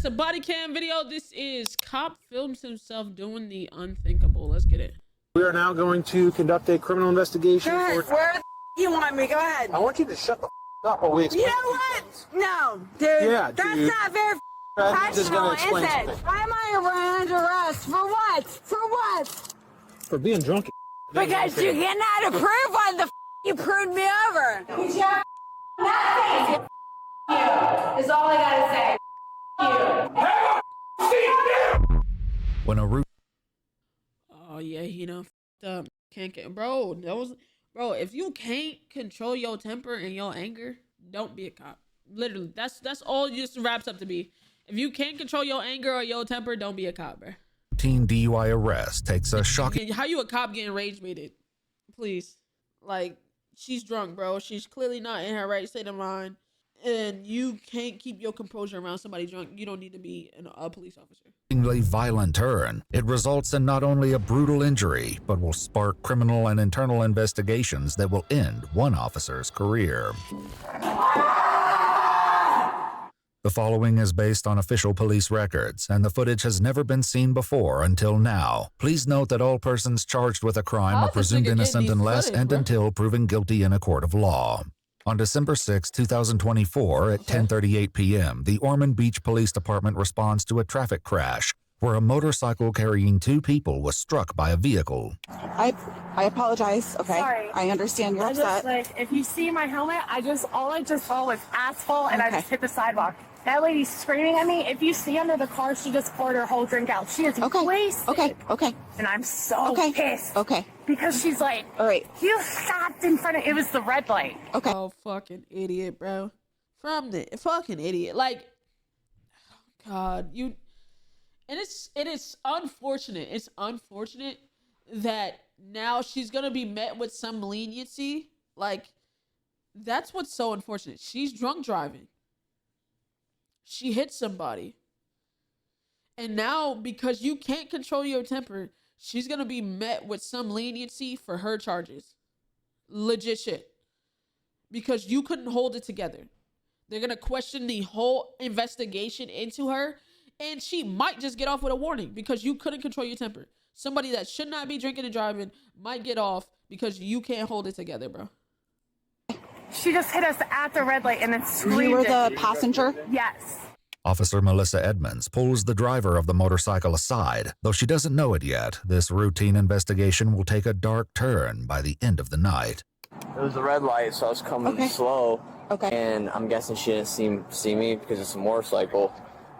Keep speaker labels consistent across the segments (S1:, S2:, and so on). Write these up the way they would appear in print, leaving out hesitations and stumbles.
S1: that's a body cam video. This is cop films himself doing the unthinkable. Let's get it.
S2: We are now going to conduct a criminal investigation.
S3: Go ahead. Where the you want me? Go ahead.
S2: I want you to shut the up while we explain.
S3: You know what? No, dude.
S2: Yeah,
S3: that's
S2: dude.
S3: not very
S2: I'm just
S3: professional,
S2: gonna explain
S3: is it?
S2: something.
S3: Why am I under arrest? For what? For what?
S2: For being drunk.
S3: Because you cannot approve on the you proved me over. You nothing. You is all I gotta say. You.
S4: When a root.
S1: Oh yeah, he done f***ed up. Can't bro. Bro. If you can't control your temper and your anger, don't be a cop. Literally, that's all it just wraps up to be. If you can't control your anger or your temper, don't be a cop, bro.
S4: Teen DUI arrest takes a shocking.
S1: How you a cop getting rage baited? Please, like she's drunk, bro. She's clearly not in her right state of mind, and you can't keep your composure around somebody drunk. You don't need to be a police officer.
S4: Violent turn. It results in not only a brutal injury, but will spark criminal and internal investigations that will end one officer's career. The following is based on official police records, and the footage has never been seen before until now. Please note that all persons charged with a crime are presumed innocent unless and until proven guilty in a court of law. On December 6, 2024, at 10:38 p.m., the Ormond Beach Police Department responds to a traffic crash where a motorcycle carrying two people was struck by a vehicle.
S5: I apologize. Okay.
S6: Sorry.
S5: I understand you're upset.
S6: Just, like, if you see my helmet, all I just saw was asphalt and I just hit the sidewalk. That lady's screaming at me. If you see under the car, she just poured her whole drink out. She is wasted.
S5: Okay.
S6: And I'm so pissed.
S5: Okay.
S6: Because she's like,
S5: all right.
S6: You stopped in front of, it was the red light.
S5: Okay.
S1: Oh, fucking idiot, bro. From the fucking idiot. Like, God, you. And it is unfortunate. It's unfortunate that now she's gonna be met with some leniency. Like, that's what's so unfortunate. She's drunk driving. She hit somebody. And now, because you can't control your temper, she's gonna be met with some leniency for her charges. Legit shit. Because you couldn't hold it together. They're gonna question the whole investigation into her. And she might just get off with a warning because you couldn't control your temper. Somebody that should not be drinking and driving might get off because you can't hold it together, bro.
S6: She just hit us at the red light and then screamed.
S5: You were the passenger?
S6: Yes.
S4: Officer Melissa Edmonds pulls the driver of the motorcycle aside. Though she doesn't know it yet, this routine investigation will take a dark turn by the end of the night.
S7: It was a red light, so I was coming slow.
S5: Okay.
S7: And I'm guessing she didn't see me because it's a motorcycle.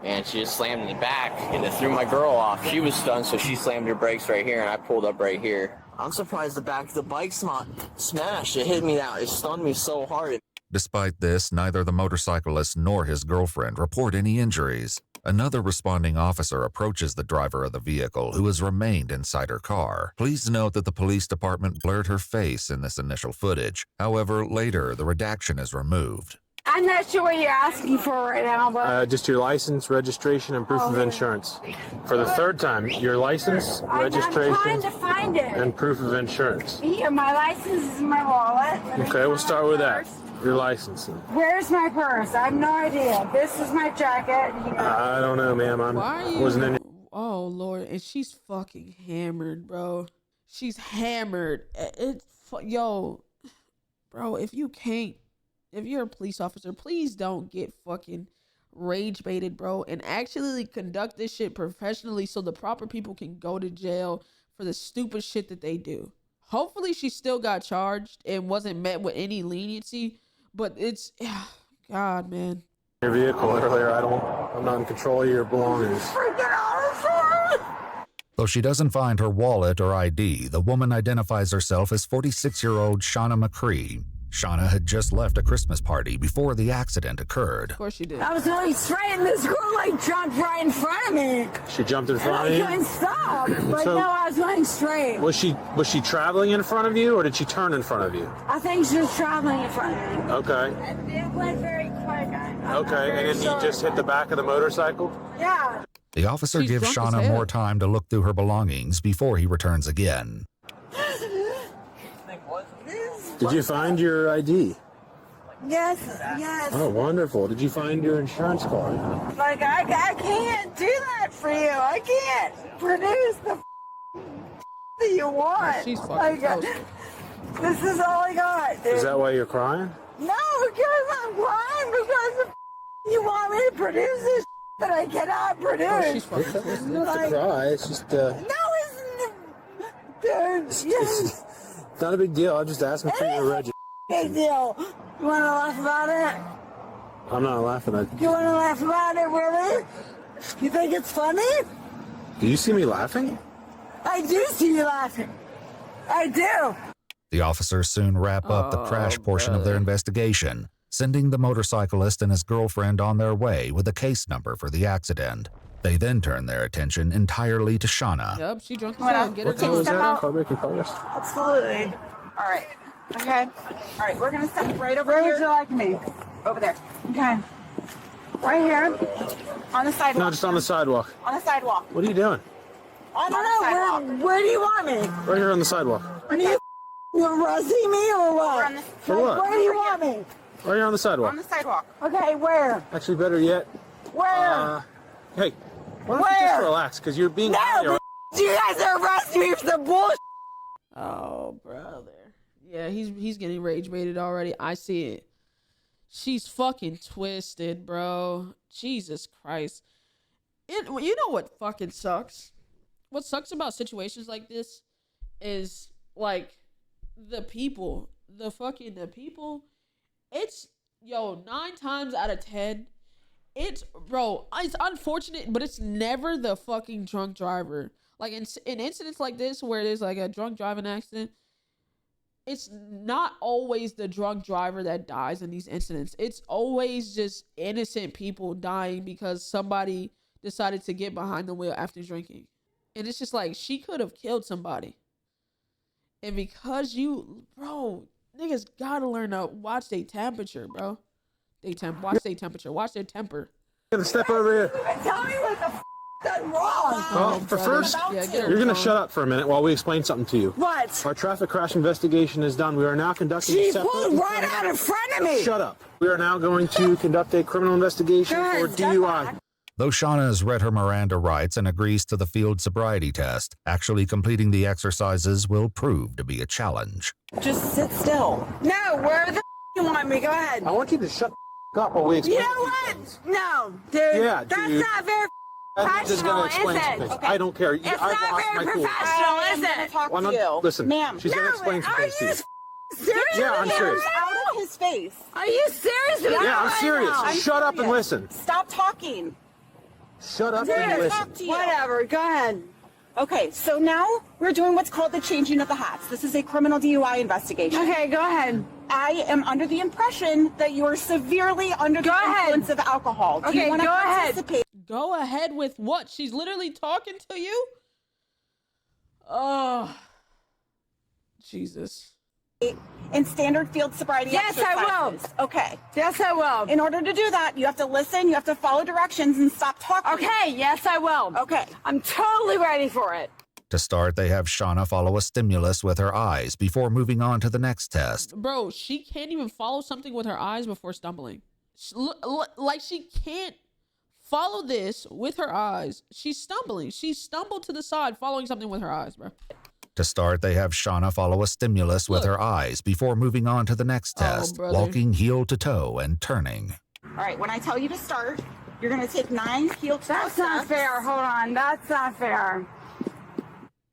S7: And she just slammed in the back, and it threw my girl off. She was stunned, so she slammed her brakes right here, and I pulled up right here. I'm surprised the back of the bike smashed. It hit me out. It stunned me so hard.
S4: Despite this, neither the motorcyclist nor his girlfriend report any injuries. Another responding officer approaches the driver of the vehicle, who has remained inside her car. Please note that the police department blurred her face in this initial footage. However, later, the redaction is removed.
S3: I'm not sure what you're asking for right now, but
S2: Just your license, registration, and proof of insurance. For the third time, your license, registration,
S3: I'm trying to find it.
S2: and proof of insurance.
S3: Here, my license is in my wallet.
S2: Okay, we'll start with that. Your license.
S3: Where's my purse? I have no idea. This is my jacket.
S2: I don't know, ma'am. Wasn't in.
S1: Oh, Lord. And she's fucking hammered, bro. She's hammered. Yo, bro, if you're a police officer, please don't get fucking rage baited, bro, and actually conduct this shit professionally so the proper people can go to jail for the stupid shit that they do. Hopefully she still got charged and wasn't met with any leniency, but it's, God, man.
S2: Your vehicle earlier, I'm not in control of your belongings.
S4: Though she doesn't find her wallet or ID, the woman identifies herself as 46-year-old Shauna McCree. Shauna had just left a Christmas party before the accident occurred.
S1: Of course she did.
S3: I was going straight and this girl jumped right in front of me.
S2: She jumped in front of you?
S3: I couldn't stop. But
S2: So-
S3: no, I was going straight.
S2: Was she traveling in front of you, or did she turn in front of you?
S3: I think she was traveling in front of me.
S2: Okay.
S3: It went very quick.
S2: Okay, and then you just hit the back of the motorcycle?
S3: Yeah.
S4: The officer
S1: She's
S4: gives
S1: drunk as
S4: Shauna
S1: hell.
S4: more time to look through her belongings before he returns again.
S2: Did you find your ID?
S3: Yes, yes.
S2: Oh, wonderful. Did you find your insurance card?
S3: Like, I can't do that for you. I can't produce the that you want.
S1: She's fucking
S3: Like,
S1: toasted.
S3: this is all I got, dude.
S2: Is that why you're crying?
S3: No, because I'm crying because you want me to produce this that I cannot produce.
S1: Oh, she's fucking twisted.
S2: Not to cry. It's just,
S3: No, it's dude. Yes.
S2: it's not a big deal. I'm just asking for your register.
S3: Big deal. You want to laugh about it?
S2: I'm not laughing at
S3: You want to laugh about it, really? You think it's funny?
S2: Do you see me laughing?
S3: I do see you laughing. I do.
S4: The officers soon wrap up the crash portion of their investigation, sending the motorcyclist and his girlfriend on their way with a case number for the accident. They then turn their attention entirely to Shauna.
S1: Yep, she drunk as
S3: What
S1: hell.
S3: up?
S1: Get her
S2: What time was
S1: going.
S2: that? Car breaking progress?
S3: Absolutely. All right. Okay. All right. We're gonna step right over here. Where would you like me? Over there. Okay. Right here. On the sidewalk.
S2: No, just on the sidewalk.
S3: On the sidewalk.
S2: What are you doing?
S3: I don't know. Where do you want me?
S2: Right here on the sidewalk.
S3: Are you arresting me or what?
S2: For what?
S3: Where do you want me?
S2: Right here on the sidewalk.
S3: On the sidewalk. Okay. Where?
S2: Actually, better yet.
S3: Where?
S2: Hey, why don't you
S3: Where?
S2: just relax? Because you're being.
S3: No. You guys are arresting me for some bullshit.
S1: Oh, brother. Yeah, he's getting rage baited already. I see it. She's fucking twisted, bro. Jesus Christ. You know what fucking sucks? What sucks about situations like this is, like, the people. The people. It's, 9 times out of 10, it's unfortunate, but it's never the fucking drunk driver. Like, in incidents like this, where there's, like, a drunk driving accident, it's not always the drunk driver that dies in these incidents. It's always just innocent people dying because somebody decided to get behind the wheel after drinking. And it's just like, she could have killed somebody. And because niggas gotta learn to watch their temperature, bro. Watch their temperature. Watch their temper.
S2: Gonna step over here.
S3: Tell me what the done wrong.
S2: Well, for first, you're gonna shut up for a minute while we explain something to you.
S3: What?
S2: Our traffic crash investigation is done. We are now conducting.
S3: She pulled right out in front of me.
S2: Shut up. We are now going to conduct a criminal investigation for DUI.
S4: Though Shauna has read her Miranda rights and agrees to the field sobriety test, actually completing the exercises will prove to be a challenge.
S5: Just sit still.
S3: No, where the you want me? Go ahead.
S2: I want you to shut up while we explain.
S3: You know what? No, dude.
S2: Yeah,
S3: That's
S2: dude.
S3: not very
S2: I'm just gonna
S3: professional,
S2: explain
S3: is
S2: some
S3: it?
S2: things.
S3: Okay.
S2: I don't care.
S3: It's
S2: I've
S3: not
S2: lost
S3: very
S2: my cool.
S3: professional, is it?
S5: Talk
S2: Why
S5: to
S2: not?
S5: you.
S2: Listen,
S5: Ma'am.
S2: she's gonna explain some
S3: Are
S2: things to
S3: you
S2: you.
S3: serious?
S2: Yeah, I'm serious.
S5: Out of his face.
S3: Are you serious?
S2: Yeah, I'm serious. Shut up and listen.
S5: Stop talking.
S2: Shut up and listen.
S5: Talk to you.
S3: Whatever. Go ahead.
S5: Okay, so now we're doing what's called the changing of the hats. This is a criminal DUI investigation.
S3: Okay, go ahead.
S5: I am under the impression that you are severely under the influence of alcohol. Do
S3: Okay,
S5: you want to
S3: go ahead.
S5: participate?
S1: Go ahead with what? She's literally talking to you? Oh, Jesus.
S5: In standard field sobriety
S3: Yes, I will.
S5: exercises. Okay.
S3: Yes, I will.
S5: In order to do that, you have to listen, you have to follow directions, and stop talking.
S3: Okay, yes, I will.
S5: Okay.
S3: I'm totally ready for it.
S4: To start, they have Shauna follow a stimulus with her eyes before moving on to the next test.
S1: Bro, she can't even follow something with her eyes before stumbling. Like, she can't follow this with her eyes. She's stumbling. She stumbled to the side following something with her eyes, bro.
S4: To start, they have Shauna follow a stimulus with her eyes before moving on to the next test,
S1: brother.
S4: walking heel to toe and turning.
S5: All right, when I tell you to start, you're going to take 9 heel-toe
S3: That's not
S5: steps.
S3: fair. Hold on. That's not fair.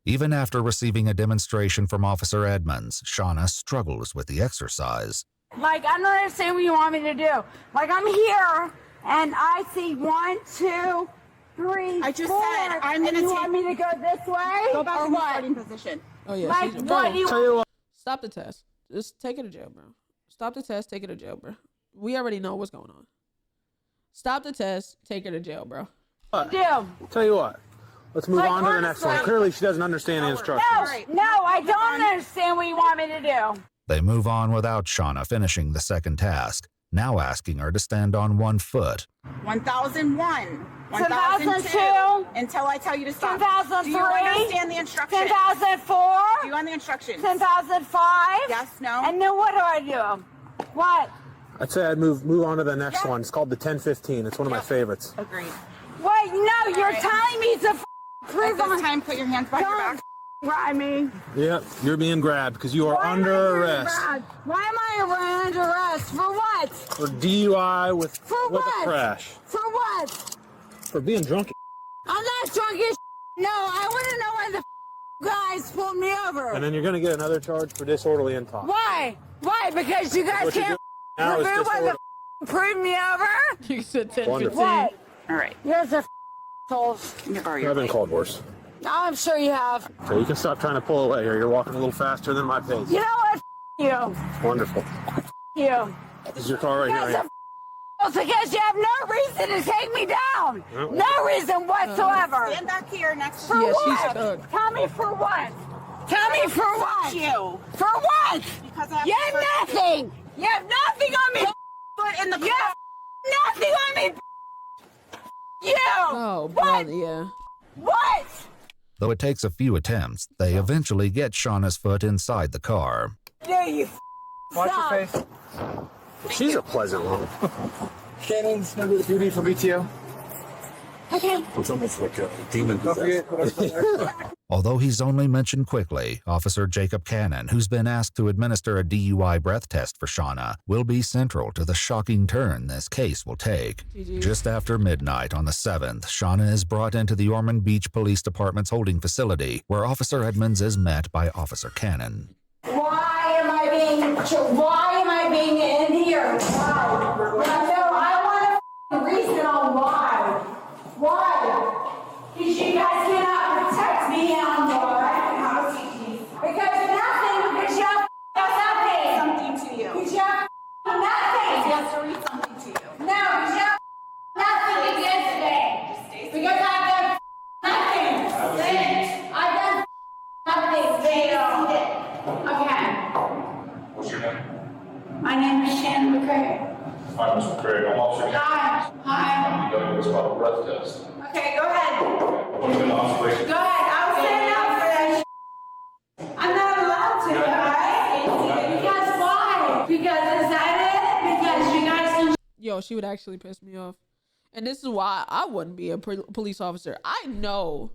S4: Even after receiving a demonstration from Officer Edmonds, Shauna struggles with the exercise.
S3: Like, I don't understand what you want me to do. Like, I'm here, and I see 1, 2, 3,
S5: I just
S3: 4,
S5: said I'm
S3: and
S5: gonna
S3: you
S5: take-
S3: want me to go this way?
S5: Go back
S3: or
S5: in the
S3: what?
S5: starting position.
S1: Oh, yeah.
S3: Like,
S1: she's,
S3: what
S1: bro,
S3: do you
S2: Tell you what.
S1: stop the test. Just take her to jail, bro. Stop the test. Take her to jail, bro. We already know what's going on. Stop the test. Take her to jail, bro.
S3: do?
S2: Tell you what. Let's move
S3: Like,
S2: on to the next one.
S3: honestly-
S2: Clearly, she doesn't understand the instructions.
S3: No, I don't understand what you want me to do.
S4: They move on without Shauna finishing the second task, now asking her to stand on one foot.
S5: 1001.
S3: 1002.
S5: Until I tell you to stop.
S3: 1003.
S5: Do you understand the instructions?
S3: 10,004.
S5: Do you on the instructions?
S3: 10,005.
S5: Yes, no?
S3: And then what do I do? What?
S2: I'd say I'd move on to the next one. It's called the 1015. It's one of my favorites.
S3: Agreed.
S6: Wait, no, you're telling me to prove
S3: At this time, put your hands behind your back.
S6: Grab me.
S2: Yep, you're being grabbed because you are under arrest
S6: Why am I under arrest? For what?
S2: for DUI with a crash.
S6: For what?
S2: For being drunk.
S6: I'm not drunk as No, I want to know why the guys pulled me over.
S2: And then you're going to get another charge for disorderly intox.
S6: Why? Why? Because you guys
S2: What you're
S6: can't
S2: doing now is
S6: prove why
S2: disorderly.
S6: the prove me over?
S1: You said 10,
S2: Wonderful.
S1: 15.
S6: What?
S3: All right.
S6: You guys are assholes.
S2: I've been called worse.
S6: I'm sure you have.
S2: So you can stop trying to pull away here. You're walking a little faster than my pace.
S6: You know what? You.
S2: Wonderful.
S6: You.
S2: This is your car right
S6: Because
S2: here.
S6: because you have no reason to take me down.
S2: Nope.
S6: No reason whatsoever.
S3: Stand back here next to
S6: For
S1: Yeah, she's
S6: what?
S1: stuck.
S6: Tell me for what? Tell me for what?
S3: you.
S6: For what?
S3: Because I have
S6: You have nothing. You have nothing on me.
S3: foot in the
S6: You have nothing on me. You.
S1: Oh, brother, yeah.
S6: What?
S4: Though it takes a few attempts, they eventually get Shauna's foot inside the car.
S6: There you.
S8: Watch
S6: Stop.
S8: your face.
S2: She's a pleasant woman.
S8: Shannon's number 3 for BTO.
S6: Okay.
S2: It's almost like a demon
S8: Don't forget what I said there.
S4: Although he's only mentioned quickly, Officer Jacob Cannon, who's been asked to administer a DUI breath test for Shauna, will be central to the shocking turn this case will take.
S1: GG.
S4: Just after midnight on the 7th, Shauna is brought into the Ormond Beach Police Department's holding facility, where Officer Edmonds is met by Officer Cannon.
S6: Why am I being in here? Why? No, I want a reason on why. Why? Because you guys cannot protect me on why. Because nothing, because you have nothing.
S3: something to you.
S6: Because you have nothing.
S3: He has to read something to you.
S6: No, because you have nothing against me. Because I've done nothing. I've done nothing. Okay.
S9: What's your name?
S6: My name is Shannon McCray.
S9: Hi, Mr. Craig. I'm Officer
S6: Hi. Hi.
S9: Cannon. What's called a breath test.
S6: Okay, go ahead.
S9: What's an observation?
S6: Go ahead. I was standing up for that. I'm not allowed to, alright? Because why? Because is that it? Because you guys can.
S1: Yo, she would actually piss me off. And this is why I wouldn't be a police officer. I know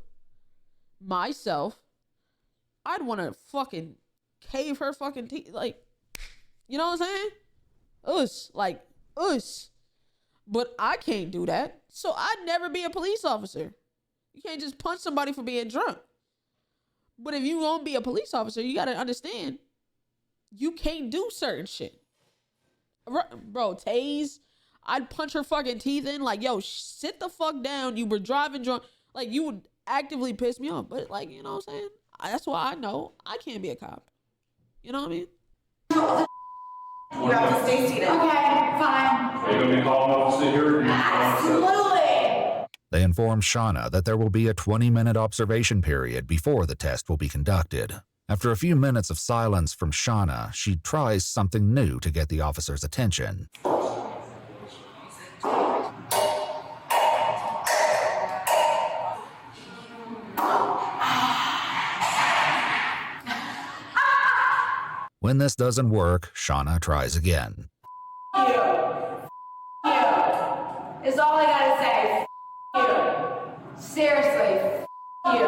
S1: myself. I'd want to fucking cave her fucking teeth. Like, you know what I'm saying? Us. But I can't do that. So I'd never be a police officer. You can't just punch somebody for being drunk. But if you won't be a police officer, you got to understand, you can't do certain shit. Bro, tase, I'd punch her fucking teeth in. Like, yo, sit the fuck down. You were driving drunk. Like, you would actively piss me off. But, like, you know what I'm saying? That's why I know I can't be a cop. You know what I mean?
S3: You have to stay seated.
S6: Okay, fine.
S9: Are you going to be calling off to sit here?
S6: Absolutely.
S4: They inform Shauna that there will be a 20-minute observation period before the test will be conducted. After a few minutes of silence from Shauna, she tries something new to get the officer's attention. When this doesn't work, Shauna tries again.
S6: You. Is all I gotta say. You. Seriously. You.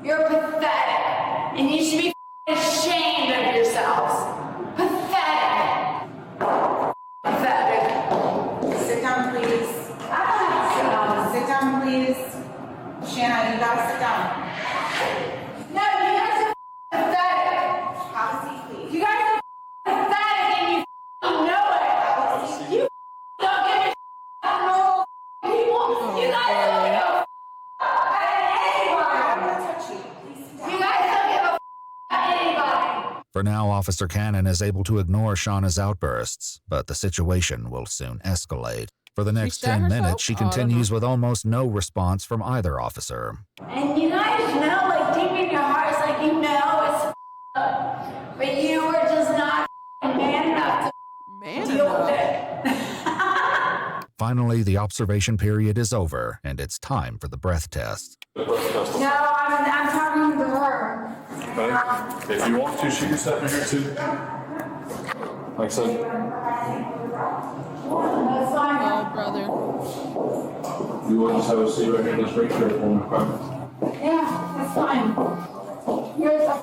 S6: You're pathetic. And you should be ashamed of yourselves. Pathetic. Pathetic.
S3: Sit down, please.
S6: I don't have to sit down.
S3: Sit down, please. Shanna, you gotta sit down.
S6: No, you guys are pathetic.
S3: Have a seat, please.
S6: You guys are pathetic and you know it. You don't give a about normal people. You guys don't give a about anybody.
S3: I'm gonna touch you. Please sit down.
S6: You guys don't give a about anybody.
S4: For now, Officer Cannon is able to ignore Shauna's outbursts, but the situation will soon escalate. For the next
S1: stabbed
S4: 10
S1: herself?
S4: minutes, she
S1: Oh, I don't
S4: continues
S1: know.
S4: with almost no response from either officer.
S6: And you guys know, like deep in your hearts, like you know it's up. But you were just not man enough
S1: Man,
S6: to deal with
S1: enough.
S6: it.
S4: Finally, the observation period is over, and it's time for the breath test.
S6: No, I'm talking to her.
S9: Okay. If you want to, she can step in here too. Like I said,
S6: That's fine.
S1: Oh, brother.
S9: You want to just have a seat right here in this break here for me, okay?
S6: Yeah, that's fine. Here's the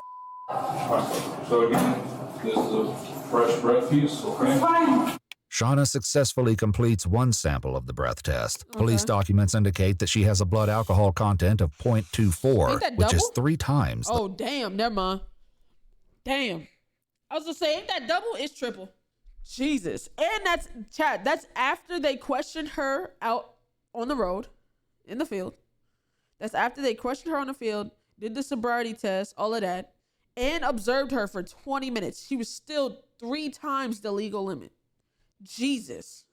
S9: Alright, so again, this is a fresh breath piece, okay?
S6: fine.
S4: Shauna successfully completes one sample of the breath test. Police documents indicate that she has a blood alcohol content of 0.24,
S1: Ain't that
S4: which is
S1: double?
S4: 3 times.
S1: Oh, damn. Never mind. Damn. I was gonna say, ain't that double? It's triple. Jesus. And that's, Chad, that's after they questioned her out on the road, in the field. That's after they questioned her on the field, did the sobriety test, all of that, and observed her for 20 minutes. She was still 3 times the legal limit. Jesus.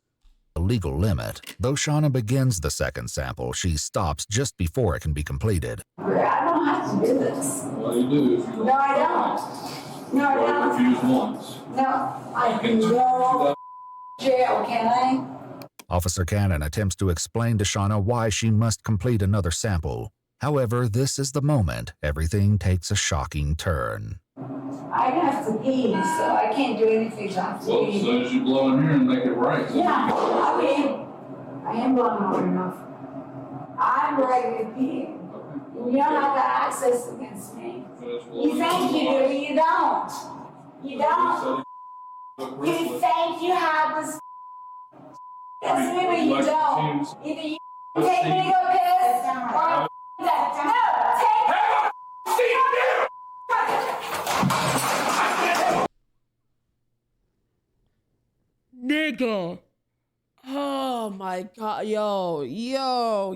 S4: The legal limit. Though Shauna begins the second sample, she stops just before it can be completed.
S6: I don't have to do this.
S9: Well, you do if you
S6: No, I don't. No, I
S9: Well,
S6: don't.
S9: refuse once.
S6: No, I can go jail, can I?
S4: Officer Cannon attempts to explain to Shauna why she must complete another sample. However, this is the moment everything takes a shocking turn.
S6: I have to pee, so I can't do anything till I have to
S9: Well, as
S6: pee.
S9: soon as you blow in here and make it right.
S6: Yeah, I am blowing hard enough. I'm ready to pee. You don't have that access against me. You think you do, you don't. You don't. You think you have this against me, but you don't. Either you take me to go piss, or no, take
S1: Nigga. Oh my God. Yo,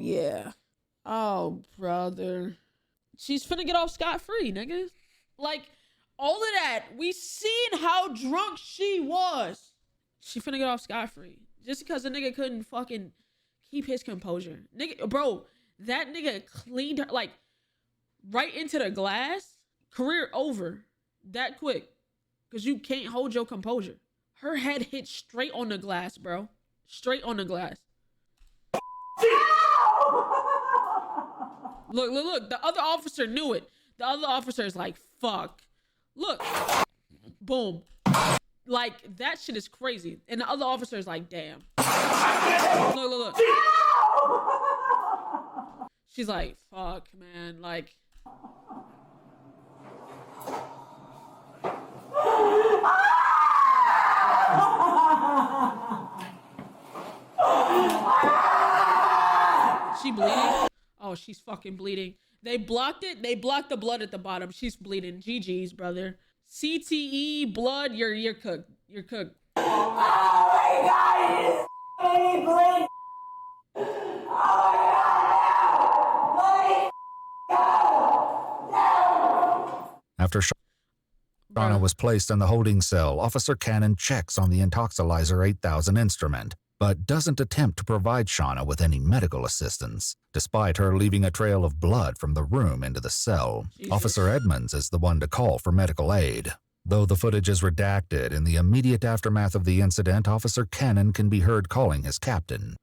S1: yeah. Oh, brother. She's finna get off scot-free, nigga. Like, all of that, we seen how drunk she was. She finna get off scot-free. Just because the nigga couldn't fucking keep his composure. Nigga, bro, that nigga cleaned her, like, right into the glass. Career over that quick. Because you can't hold your composure. Her head hit straight on the glass, bro. Straight on the glass. Look. The other officer knew it. The other officer is like, fuck. Look. Boom. Like, that shit is crazy. And the other officer is like, damn. Look. She's like, fuck, man. Like. She bleeding? Oh, she's fucking bleeding. They blocked it. They blocked the blood at the bottom. She's bleeding. GG's, brother. CTE, blood, you're cooked. You're cooked.
S6: Oh my God, it's bleeding. Oh my God, no. Let it go. No.
S4: After Shauna was placed in the holding cell, Officer Cannon checks on the Intoxilizer 8000 instrument, but doesn't attempt to provide Shauna with any medical assistance, despite her leaving a trail of blood from the room into the cell.
S1: Jesus.
S4: Officer Edmonds is the one to call for medical aid. Though the footage is redacted, in the immediate aftermath of the incident, Officer Cannon can be heard calling his captain.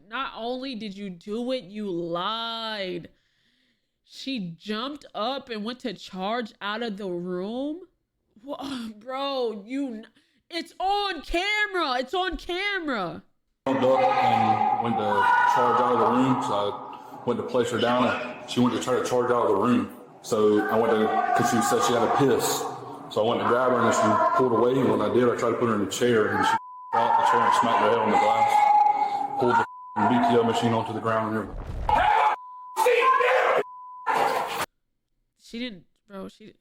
S1: Not only did you do it, you lied. She jumped up and went to charge out of the room? Bro, it's on camera. It's on camera.
S9: I jumped up and went to charge out of the room, so I went to place her down, and she went to try to charge out of the room. So I went to, because she said she had a piss. So I went to grab her, and she pulled away, and when I did, I tried to put her in the chair, and she fell out the chair and smacked her head on the glass, pulled the BTO machine onto the ground and everything.
S1: She didn't, bro, she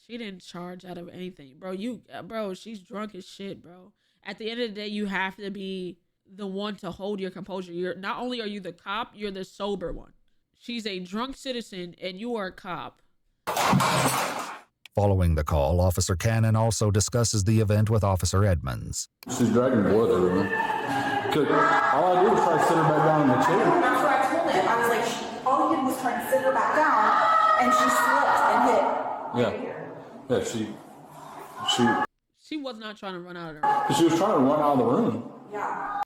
S1: didn't charge out of anything. Bro, she's drunk as shit, bro. At the end of the day, you have to be the one to hold your composure. Not only are you the cop, you're the sober one. She's a drunk citizen and you are a cop.
S4: Following the call, Officer Cannon also discusses the event with Officer Edmonds.
S9: She's dragging blood everywhere. All I did was try to sit her back down in the chair.
S5: That's what I told him. I was like, all he did was try to sit her back down, and she slipped and hit.
S9: Yeah,
S1: She was not trying to run out of the room.
S9: she was trying to run out of the room.
S5: Yeah.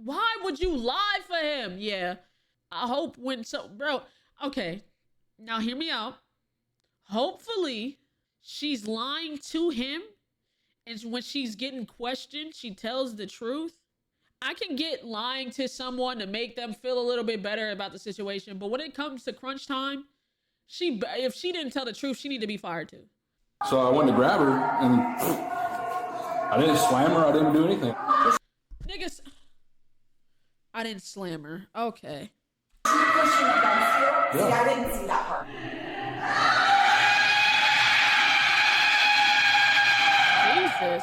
S1: Why would you lie for him? Yeah. I hope bro, okay. Now hear me out. Hopefully she's lying to him, and when she's getting questioned, she tells the truth. I can get lying to someone to make them feel a little bit better about the situation, but when it comes to crunch time, if she didn't tell the truth, she need to be fired too.
S9: So I went to grab her, and I didn't slam her. I didn't do anything.
S1: Niggas, I didn't slam her. Okay.
S5: She pushing against you?
S9: Yeah.
S5: See, I didn't see that part.
S1: Jesus.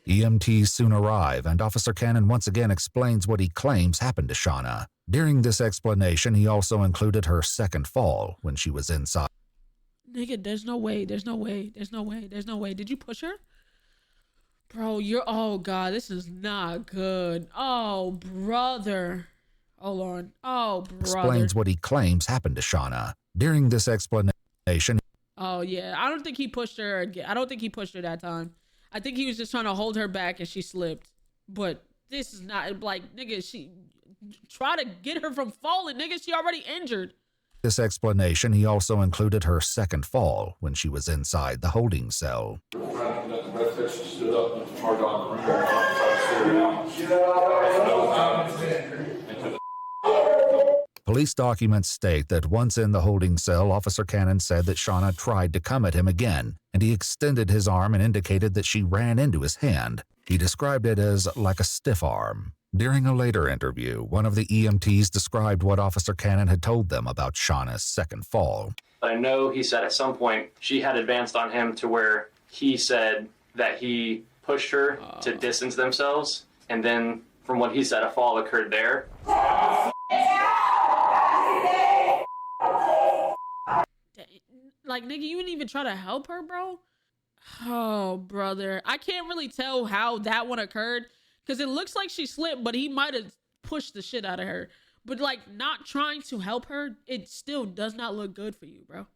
S4: EMTs soon arrive, and Officer Cannon once again explains what he claims happened to Shauna. During this explanation, he also included her second fall when she was inside.
S1: Nigga, there's no way. There's no way. There's no way. There's no way. Did you push her? Bro, oh God, this is not good. Oh, brother. Hold on. Oh, brother.
S4: Explains what he claims happened to Shauna. During this explanation.
S1: Oh, yeah. I don't think he pushed her again. I don't think he pushed her that time. I think he was just trying to hold her back and she slipped. But this is not like, nigga, try to get her from falling. Nigga, she already injured.
S4: This explanation, he also included her second fall when she was inside the holding cell. Police documents state that once in the holding cell, Officer Cannon said that Shauna tried to come at him again, and he extended his arm and indicated that she ran into his hand. He described it as like a stiff arm. During a later interview, one of the EMTs described what Officer Cannon had told them about Shauna's second fall.
S10: I know he said at some point she had advanced on him to where he said that he pushed her to distance themselves, and then from what he said, a fall occurred there.
S1: Like, nigga, you didn't even try to help her, bro? Oh, brother. I can't really tell how that one occurred because it looks like she slipped, but he might have pushed the shit out of her. But, like, not trying to help her, it still does not look good for you, bro.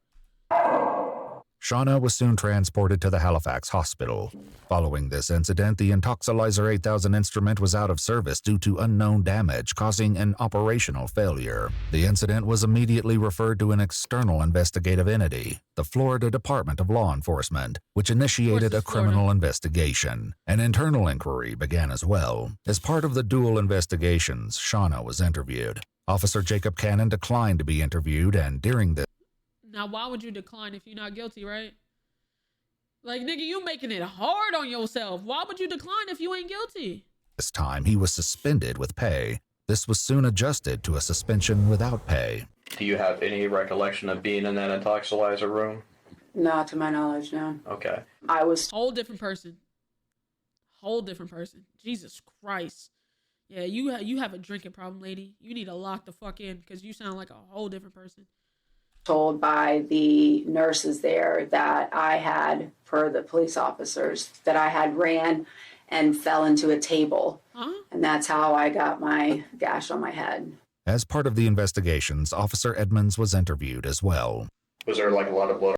S4: Shauna was soon transported to the Halifax hospital. Following this incident, the Intoxilizer 8000 instrument was out of service due to unknown damage, causing an operational failure. The incident was immediately referred to an external investigative entity, the Florida Department of Law Enforcement, which initiated a criminal investigation. An internal inquiry began as well. As part of the dual investigations, Shauna was interviewed. Officer Jacob Cannon declined to be interviewed, and during this,
S1: now, why would you decline if you're not guilty, right? Like, nigga, you making it hard on yourself. Why would you decline if you ain't guilty?
S4: This time, he was suspended with pay. This was soon adjusted to a suspension without pay.
S10: Do you have any recollection of being in that intoxilizer room?
S11: Not to my knowledge, no.
S10: Okay.
S11: I was...
S1: Whole different person. Whole different person. Jesus Christ. Yeah, you have a drinking problem, lady. You need to lock the fuck in because you sound like a whole different person.
S11: Told by the nurses there that I had, for the police officers, that I had ran and fell into a table. Huh? And that's how I got my gash on my head.
S4: As part of the investigations, Officer Edmonds was interviewed as well.
S10: Was there like a lot of blood?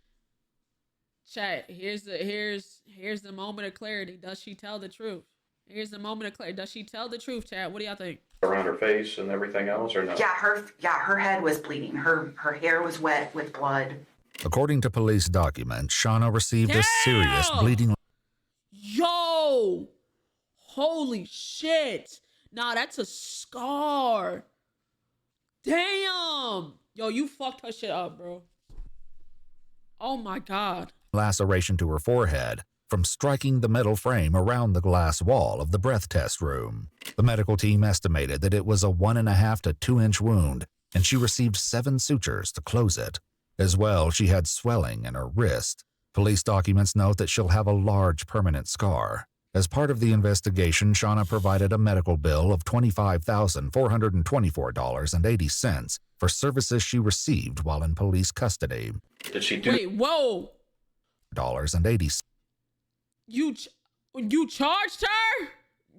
S1: Chat, here's the moment of clarity. Does she tell the truth? Here's the moment of clarity. Does she tell the truth, chat? What do y'all think?
S10: Around her face and everything else, or no?
S5: Yeah, her head was bleeding. Her hair was wet with blood.
S4: According to police documents, Shauna received a serious bleeding.
S1: Yo! Holy shit! Nah, that's a scar. Damn! Yo, you fucked her shit up, bro. Oh my God.
S4: Laceration to her forehead from striking the metal frame around the glass wall of the breath test room. The medical team estimated that it was a 1.5 to 2 inch wound, and she received 7 sutures to close it. As well, she had swelling in her wrist. Police documents note that she'll have a large permanent scar. As part of the investigation, Shauna provided a medical bill of $25,424.80 for services she received while in police custody.
S10: Did she do?
S1: Wait, whoa!
S4: $80.
S1: You charged her?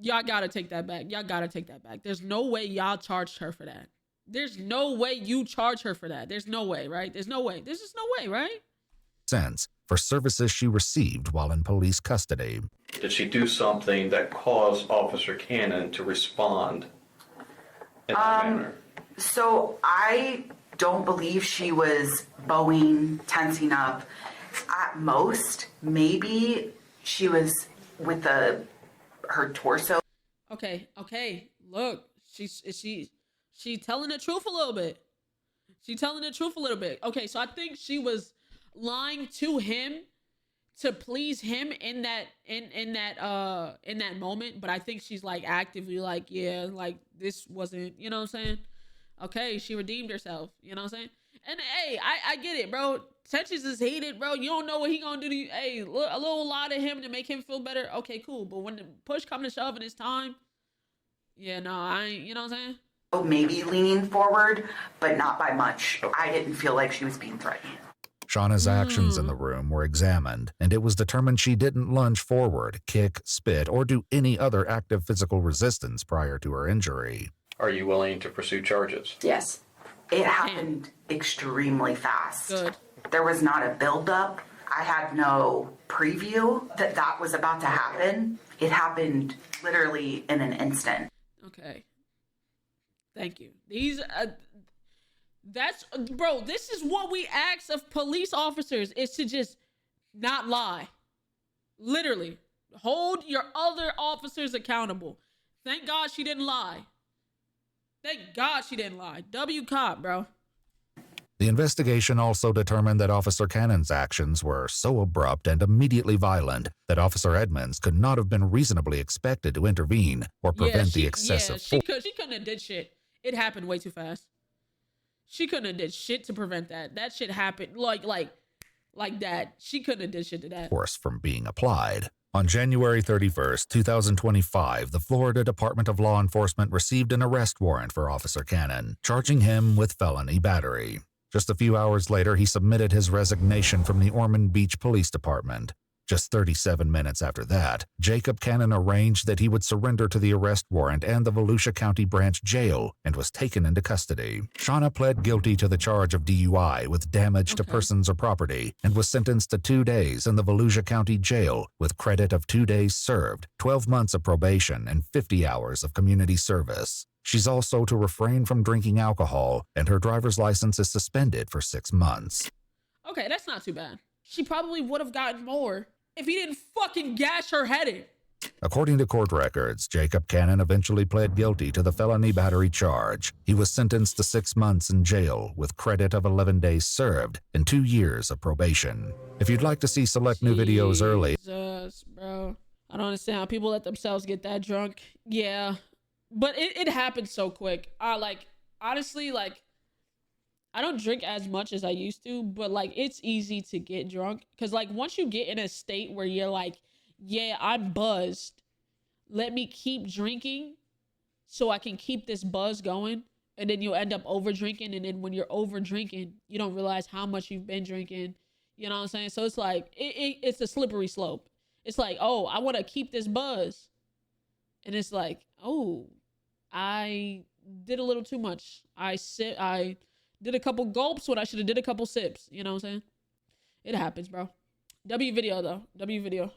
S1: Y'all gotta take that back. Y'all gotta take that back. There's no way y'all charged her for that. There's no way you charge her for that. There's no way, right? There's no way. There's just no way, right?
S4: Cents for services she received while in police custody.
S10: Did she do something that caused Officer Cannon to respond in that manner?
S5: So I
S3: don't believe she was bowing, tensing up. At most, maybe she was with her torso.
S1: Okay, look, she telling the truth a little bit. She telling the truth a little bit. Okay, so I think she was lying to him to please him in that moment, but I think she's like actively like, yeah, like this wasn't, you know what I'm saying? Okay, she redeemed herself, you know what I'm saying? And hey, I get it, bro. Tensions is hated, bro. You don't know what he gonna do to you. Hey, a little lie to him to make him feel better. Okay, cool. But when the push come to shove and it's time, yeah, no, I ain't, you know what I'm saying?
S3: Oh, maybe leaning forward, but not by much. I didn't feel like she was being threatened.
S4: Shauna's actions in the room were examined, and it was determined she didn't lunge forward, kick, spit, or do any other active physical resistance prior to her injury.
S12: Are you willing to pursue charges?
S11: Yes.
S3: It happened extremely fast.
S1: Good.
S3: There was not a buildup. I had no preview that was about to happen. It happened literally in an instant.
S1: Okay. Thank you. These, bro, this is what we ask of police officers, is to just not lie. Literally. Hold your other officers accountable. Thank God she didn't lie. Thank God she didn't lie. W cop, bro.
S4: The investigation also determined that Officer Cannon's actions were so abrupt and immediately violent that Officer Edmonds could not have been reasonably expected to intervene or prevent the excessive force.
S1: She couldn't have did shit. It happened way too fast. She couldn't have did shit to prevent that. That shit happened like that. She couldn't have did shit to that.
S4: Force from being applied. On January 31st, 2025, the Florida Department of Law Enforcement received an arrest warrant for Officer Cannon, charging him with felony battery. Just a few hours later, he submitted his resignation from the Ormond Beach Police Department. Just 37 minutes after that, Jacob Cannon arranged that he would surrender to the arrest warrant and the Volusia County Branch Jail and was taken into custody. Shauna pled guilty to the charge of DUI with damage to persons or property and was sentenced to 2 days in the Volusia County Jail with credit of 2 days served, 12 months of probation, and 50 hours of community service. She's also to refrain from drinking alcohol, and her driver's license is suspended for 6 months.
S1: Okay, that's not too bad. She probably would have gotten more if he didn't fucking gash her head in.
S4: According to court records, Jacob Cannon eventually pled guilty to the felony battery charge. He was sentenced to 6 months in jail with credit of 11 days served and 2 years of probation. If you'd like to see select new videos early...
S1: Jesus, bro. I don't understand how people let themselves get that drunk. Yeah. But it happened so quick. Honestly, I don't drink as much as I used to, but it's easy to get drunk. Cause once you get in a state where you're like, yeah, I'm buzzed, let me keep drinking so I can keep this buzz going. And then you'll end up over drinking. And then when you're over drinking, you don't realize how much you've been drinking. You know what I'm saying? So it's it's a slippery slope. It's like, oh, I want to keep this buzz. And it's like, oh, I did a little too much. I did a couple gulps when I should have did a couple sips. You know what I'm saying? It happens, bro. W video, though. W video.